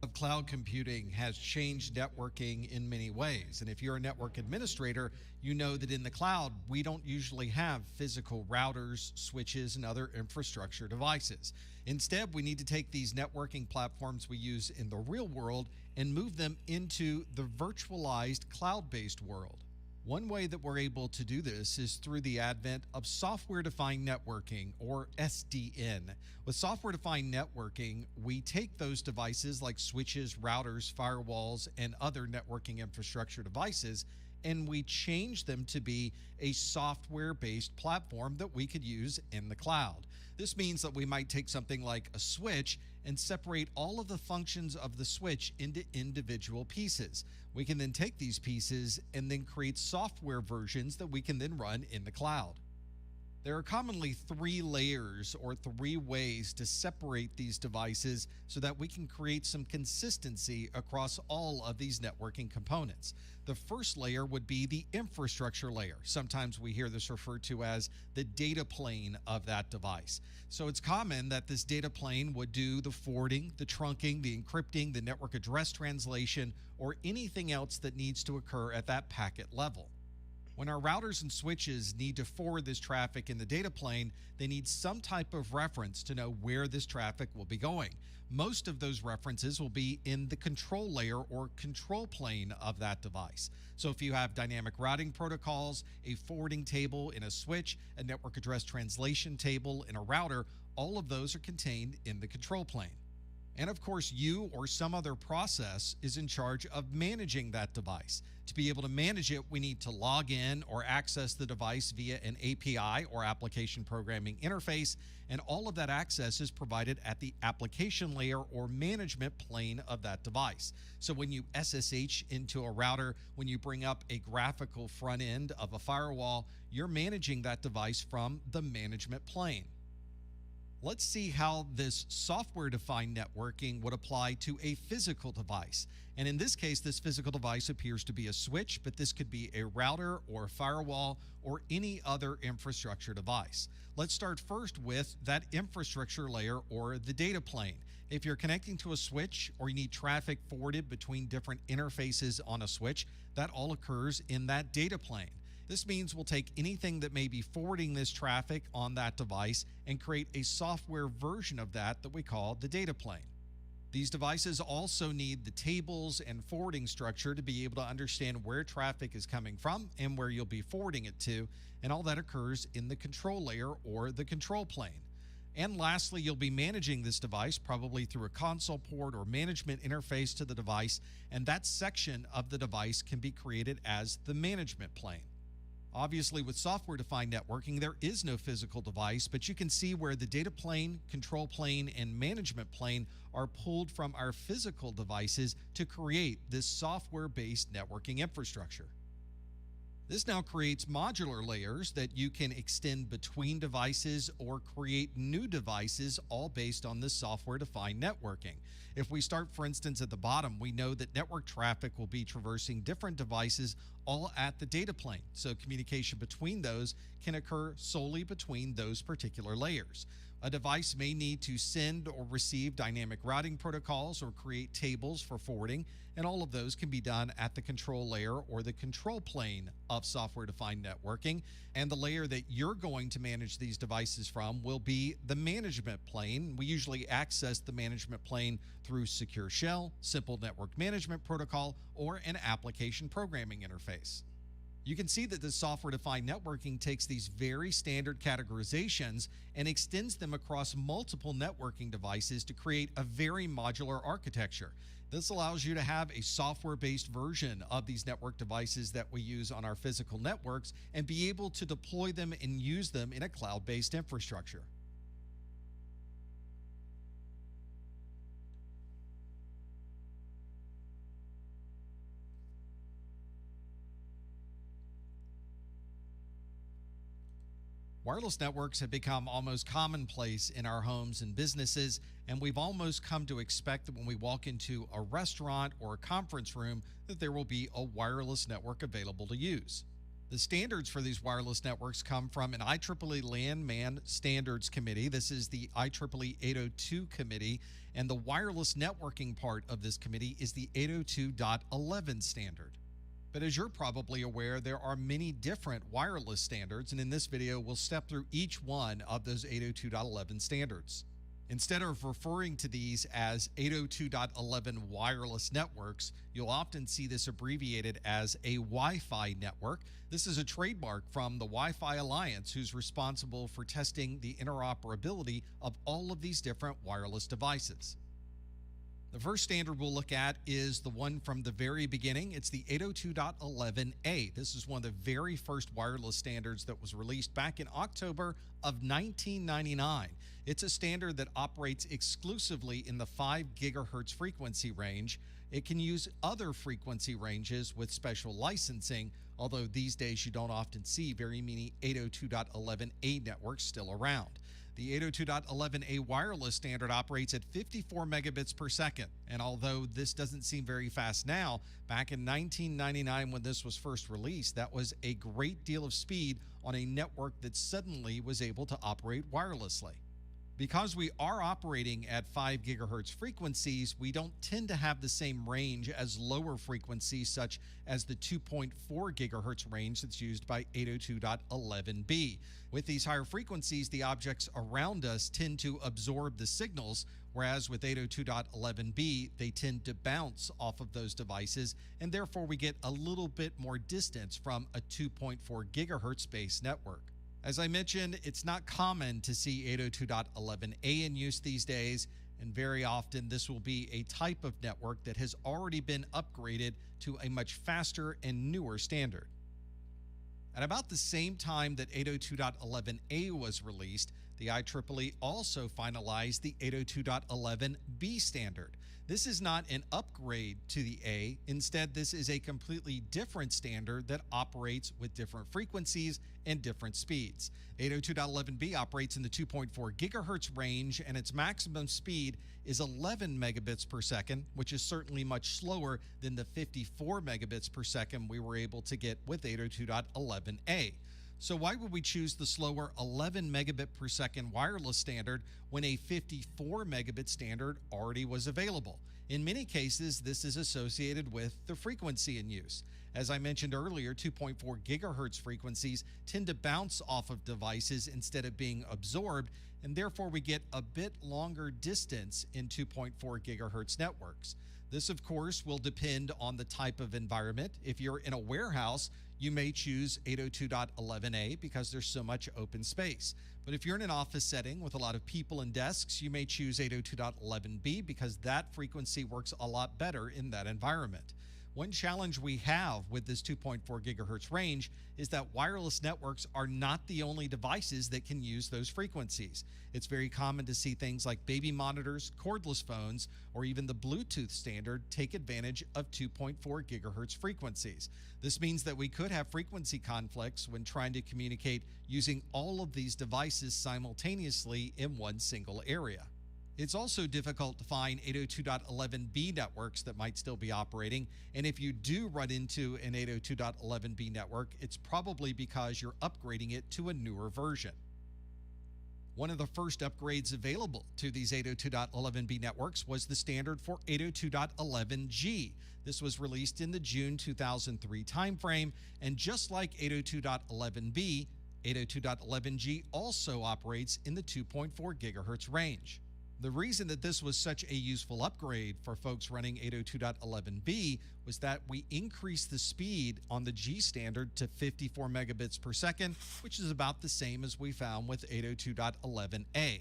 Of cloud computing has changed networking in many ways. And if you're a network administrator, you know that in the cloud, we don't usually have physical routers, switches, and other infrastructure devices. Instead, we need to take these networking platforms we use in the real world and move them into the virtualized cloud-based world. One way that we're able to do this is through the advent of software-defined networking, or SDN. With software-defined networking, we take those devices like switches, routers, firewalls, and other networking infrastructure devices, and we change them to be a software-based platform that we could use in the cloud. This means that we might take something like a switch and separate all of the functions of the switch into individual pieces. We can then take these pieces and then create software versions that we can then run in the cloud. There are commonly three layers or three ways to separate these devices so that we can create some consistency across all of these networking components. The first layer would be the infrastructure layer. Sometimes we hear this referred to as the data plane of that device. So it's common that this data plane would do the forwarding, the trunking, the encrypting, the network address translation, or anything else that needs to occur at that packet level. When our routers and switches need to forward this traffic in the data plane, they need some type of reference to know where this traffic will be going. Most of those references will be in the control layer or control plane of that device. So if you have dynamic routing protocols, a forwarding table in a switch, a network address translation table in a router, all of those are contained in the control plane. And of course, you or some other process is in charge of managing that device. To be able to manage it, we need to log in or access the device via an API or application programming interface. And all of that access is provided at the application layer or management plane of that device. So when you SSH into a router, when you bring up a graphical front end of a firewall, you're managing that device from the management plane. Let's see how this software-defined networking would apply to a physical device. And in this case, this physical device appears to be a switch, but this could be a router or a firewall or any other infrastructure device. Let's start first with that infrastructure layer or the data plane. If you're connecting to a switch or you need traffic forwarded between different interfaces on a switch, that all occurs in that data plane. This means we'll take anything that may be forwarding this traffic on that device and create a software version of that we call the data plane. These devices also need the tables and forwarding structure to be able to understand where traffic is coming from and where you'll be forwarding it to, and all that occurs in the control layer or the control plane. And lastly, you'll be managing this device probably through a console port or management interface to the device, and that section of the device can be created as the management plane. Obviously, with software-defined networking, there is no physical device, but you can see where the data plane, control plane, and management plane are pulled from our physical devices to create this software-based networking infrastructure. This now creates modular layers that you can extend between devices or create new devices, all based on this software-defined networking. If we start, for instance, at the bottom, we know that network traffic will be traversing different devices all at the data plane. So communication between those can occur solely between those particular layers. A device may need to send or receive dynamic routing protocols or create tables for forwarding, and all of those can be done at the control layer or the control plane of software-defined networking. And the layer that you're going to manage these devices from will be the management plane. We usually access the management plane through Secure Shell, Simple Network Management Protocol, or an application programming interface. You can see that the software-defined networking takes these very standard categorizations and extends them across multiple networking devices to create a very modular architecture. This allows you to have a software-based version of these network devices that we use on our physical networks and be able to deploy them and use them in a cloud-based infrastructure. Wireless networks have become almost commonplace in our homes and businesses, and we've almost come to expect that when we walk into a restaurant or a conference room that there will be a wireless network available to use. The standards for these wireless networks come from an IEEE Land-Man Standards Committee. This is the IEEE 802 committee, and the wireless networking part of this committee is the 802.11 standard. But as you're probably aware, there are many different wireless standards, and in this video, we'll step through each one of those 802.11 standards. Instead of referring to these as 802.11 wireless networks, you'll often see this abbreviated as a Wi-Fi network. This is a trademark from the Wi-Fi Alliance, who's responsible for testing the interoperability of all of these different wireless devices. The first standard we'll look at is the one from the very beginning. It's the 802.11a. This is one of the very first wireless standards that was released back in October of 1999. It's a standard that operates exclusively in the 5 gigahertz frequency range. It can use other frequency ranges with special licensing, although these days you don't often see very many 802.11a networks still around. The 802.11a wireless standard operates at 54 megabits per second. And although this doesn't seem very fast now, back in 1999 when this was first released, that was a great deal of speed on a network that suddenly was able to operate wirelessly. Because we are operating at 5 gigahertz frequencies, we don't tend to have the same range as lower frequencies such as the 2.4 gigahertz range that's used by 802.11b. With these higher frequencies, the objects around us tend to absorb the signals, whereas with 802.11b, they tend to bounce off of those devices, and therefore we get a little bit more distance from a 2.4 gigahertz base network. As I mentioned, it's not common to see 802.11a in use these days, and very often this will be a type of network that has already been upgraded to a much faster and newer standard. At about the same time that 802.11a was released, the IEEE also finalized the 802.11b standard. This is not an upgrade to the A. Instead, this is a completely different standard that operates with different frequencies and different speeds. 802.11b operates in the 2.4 gigahertz range, and its maximum speed is 11 megabits per second, which is certainly much slower than the 54 megabits per second we were able to get with 802.11a. So why would we choose the slower 11 megabit per second wireless standard when a 54 megabit standard already was available? In many cases, this is associated with the frequency in use. As I mentioned earlier, 2.4 gigahertz frequencies tend to bounce off of devices instead of being absorbed, and therefore we get a bit longer distance in 2.4 gigahertz networks. This, of course, will depend on the type of environment. If you're in a warehouse, you may choose 802.11a because there's so much open space. But if you're in an office setting with a lot of people and desks, you may choose 802.11b because that frequency works a lot better in that environment. One challenge we have with this 2.4 gigahertz range is that wireless networks are not the only devices that can use those frequencies. It's very common to see things like baby monitors, cordless phones, or even the Bluetooth standard take advantage of 2.4 gigahertz frequencies. This means that we could have frequency conflicts when trying to communicate using all of these devices simultaneously in one single area. It's also difficult to find 802.11b networks that might still be operating, and if you do run into an 802.11b network, it's probably because you're upgrading it to a newer version. One of the first upgrades available to these 802.11b networks was the standard for 802.11g. This was released in the June 2003 timeframe, and just like 802.11b, 802.11g also operates in the 2.4 gigahertz range. The reason that this was such a useful upgrade for folks running 802.11b was that we increased the speed on the G standard to 54 megabits per second, which is about the same as we found with 802.11a.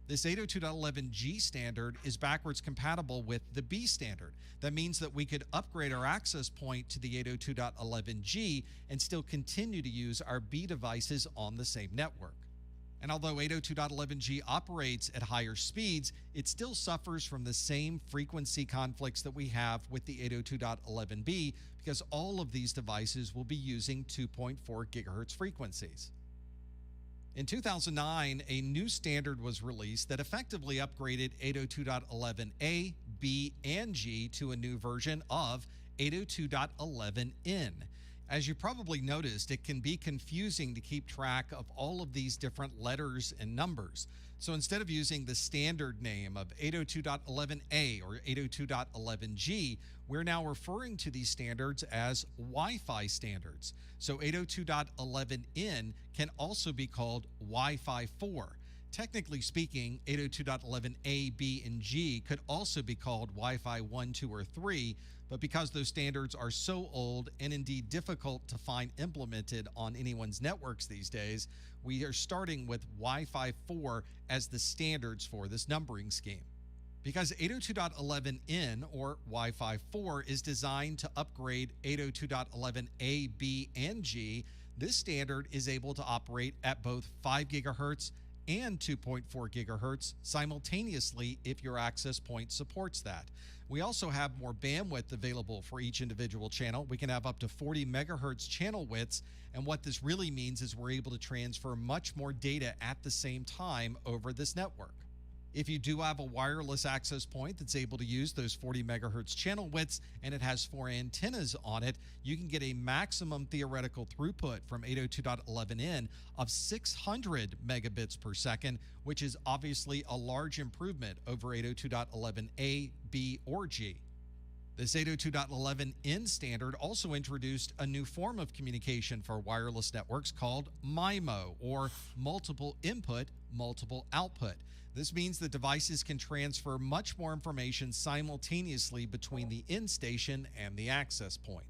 This 802.11g standard is backwards compatible with the B standard. That means that we could upgrade our access point to the 802.11g and still continue to use our B devices on the same network. And although 802.11g operates at higher speeds, it still suffers from the same frequency conflicts that we have with the 802.11b because all of these devices will be using 2.4 gigahertz frequencies. In 2009, a new standard was released that effectively upgraded 802.11a, B, and G to a new version of 802.11n. As you probably noticed, it can be confusing to keep track of all of these different letters and numbers. So instead of using the standard name of 802.11a or 802.11g, we're now referring to these standards as Wi-Fi standards. So 802.11n can also be called Wi-Fi 4. Technically speaking, 802.11a, b, and g could also be called Wi-Fi 1, 2, or 3, but because those standards are so old and indeed difficult to find implemented on anyone's networks these days, we are starting with Wi-Fi 4 as the standards for this numbering scheme. Because 802.11n or Wi-Fi 4 is designed to upgrade 802.11a, b, and g, this standard is able to operate at both 5 gigahertz and 2.4 gigahertz simultaneously if your access point supports that. We also have more bandwidth available for each individual channel. We can have up to 40 megahertz channel widths, and what this really means is we're able to transfer much more data at the same time over this network. If you do have a wireless access point that's able to use those 40 megahertz channel widths and it has 4 antennas on it, you can get a maximum theoretical throughput from 802.11n of 600 megabits per second, which is obviously a large improvement over 802.11a, b, or g. This 802.11n standard also introduced a new form of communication for wireless networks called MIMO, or multiple input, multiple output. This means the devices can transfer much more information simultaneously between the end station and the access point.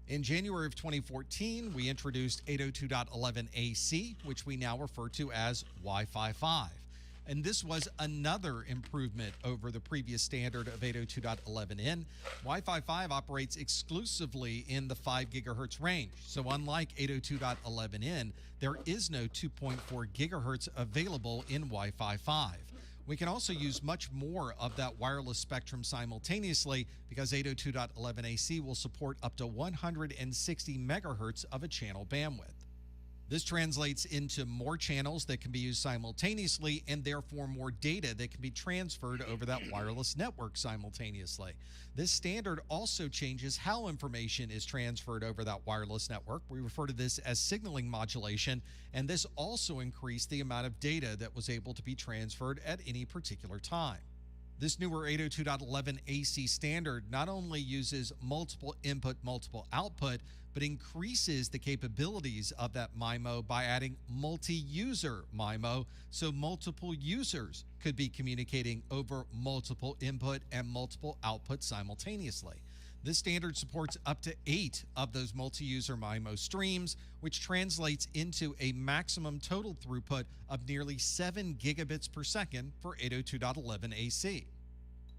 In January of 2014, we introduced 802.11ac, which we now refer to as Wi-Fi 5. And this was another improvement over the previous standard of 802.11n. Wi-Fi 5 operates exclusively in the 5 gigahertz range. So unlike 802.11n, there is no 2.4 gigahertz available in Wi-Fi 5. We can also use much more of that wireless spectrum simultaneously because 802.11ac will support up to 160 megahertz of a channel bandwidth. This translates into more channels that can be used simultaneously and therefore more data that can be transferred over that wireless network simultaneously. This standard also changes how information is transferred over that wireless network. We refer to this as signaling modulation, and this also increased the amount of data that was able to be transferred at any particular time. This newer 802.11ac standard not only uses multiple input, multiple output, but increases the capabilities of that MIMO by adding multi-user MIMO, so multiple users could be communicating over multiple input and multiple output simultaneously. This standard supports up to 8 of those multi-user MIMO streams, which translates into a maximum total throughput of nearly 7 gigabits per second for 802.11ac.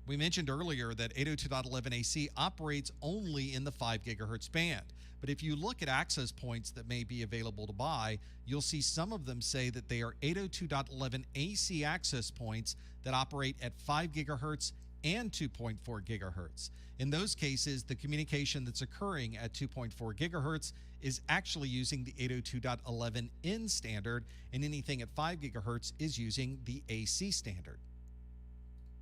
We mentioned earlier that 802.11ac operates only in the 5 gigahertz band. But if you look at access points that may be available to buy, you'll see some of them say that they are 802.11ac access points that operate at 5 gigahertz and 2.4 gigahertz. In those cases, the communication that's occurring at 2.4 gigahertz is actually using the 802.11n standard, and anything at 5 gigahertz is using the AC standard.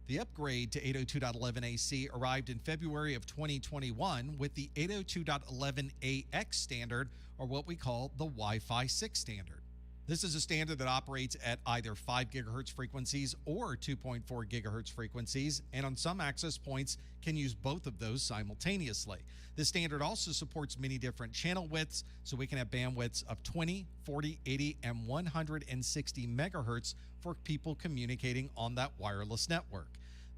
The upgrade to 802.11ac arrived in February of 2021 with the 802.11ax standard, or what we call the Wi-Fi 6 standard. This is a standard that operates at either 5 gigahertz frequencies or 2.4 gigahertz frequencies, and on some access points can use both of those simultaneously. This standard also supports many different channel widths, so we can have bandwidths of 20, 40, 80, and 160 megahertz for people communicating on that wireless network.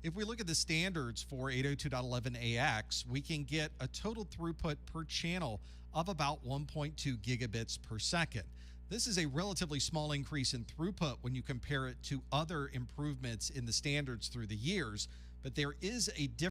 If we look at the standards for 802.11ax, we can get a total throughput per channel of about 1.2 gigabits per second. This is a relatively small increase in throughput when you compare it to other improvements in the standards through the years, but there is a difference